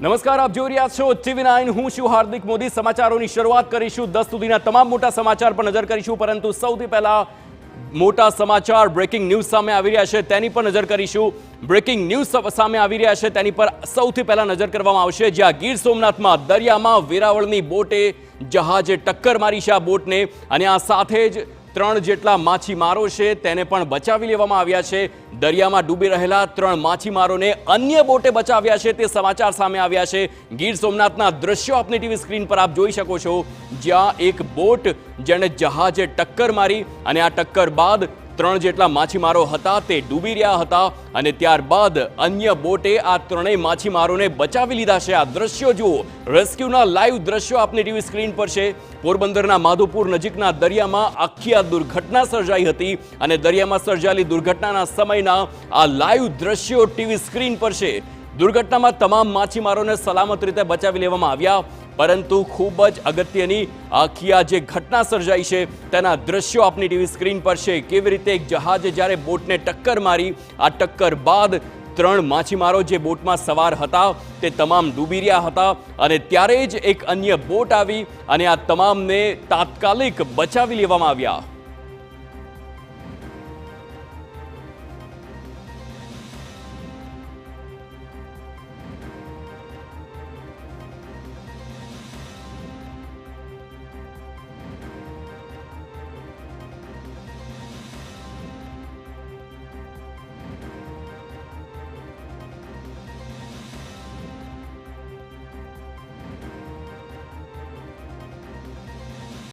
નમસ્કાર, આપ જોઈ રહ્યા છો TV9। હું છું હાર્દિક મોદી। સમાચારોની શરૂઆત કરીશું। 10 સુધીના તમામ મોટા સમાચાર પર નજર કરીશું, પરંતુ સૌથી પહેલા મોટા સમાચાર બ્રેકિંગ ન્યૂઝ સામે આવી રહ્યા છે તેની પર નજર કરીશું। બ્રેકિંગ ન્યૂઝ સામે આવી રહ્યા છે તેની પર સૌથી પહેલા નજર કરવામાં આવશે, જ્યાં ગીર સોમનાથમાં દરિયામાં વેરાવળની બોટે જહાજે ટક્કર મારી છે આ બોટને, અને આ સાથે જ 3 જેટલા માછીમારો છે તેને પણ બચાવી લેવામાં આવ્યા છે। દરિયામાં ડૂબી રહેલા 3 માછીમારોને અન્ય બોટે બચાવ્યા છે તે સમાચાર સામે આવ્યા છે। ગીર સોમનાથના દ્રશ્યો આપની ટીવી સ્ક્રીન પર આપ જોઈ શકો છો, જ્યાં એક બોટ જેણે જહાજે ટક્કર મારી અને આ ટક્કર બાદ 3 જેટલા માછીમારો હતા તે ડૂબી રહ્યા હતા, અને ત્યારબાદ અન્ય બોટે આ 3 માછીમારોને બચાવી લીધા છે। આ દ્રશ્યો જુઓ, રેસ્ક્યુના લાઈવ દ્રશ્યો આપની ટીવી સ્ક્રીન પર છે। પોરબંદરના માધોપુર નજીકના દરિયામાં આખી આ દુર્ઘટના સર્જાઈ હતી, અને દરિયામાં સર્જાયેલી દુર્ઘટનાના સમયના આ લાઈવ દ્રશ્યો ટીવી સ્ક્રીન પર છે। દુર્ઘટનામાં તમામ માછીમારોને સલામત રીતે બચાવી લેવામાં આવ્યા, પરંતુ ખૂબ જ અગત્યની આખી આ જે ઘટના સર્જાઈ છે તેના દ્રશ્યો આપની ટીવી સ્ક્રીન પર છે। કેવી રીતે એક જહાજે જ્યારે બોટને ટક્કર મારી, આ ટક્કર બાદ 3 માછીમારો જે બોટમાં સવાર હતા તે તમામ ડૂબી રહ્યા હતા, અને ત્યારે જ એક અન્ય બોટ આવી અને આ તમામને તાત્કાલિક બચાવી લેવામાં આવ્યા।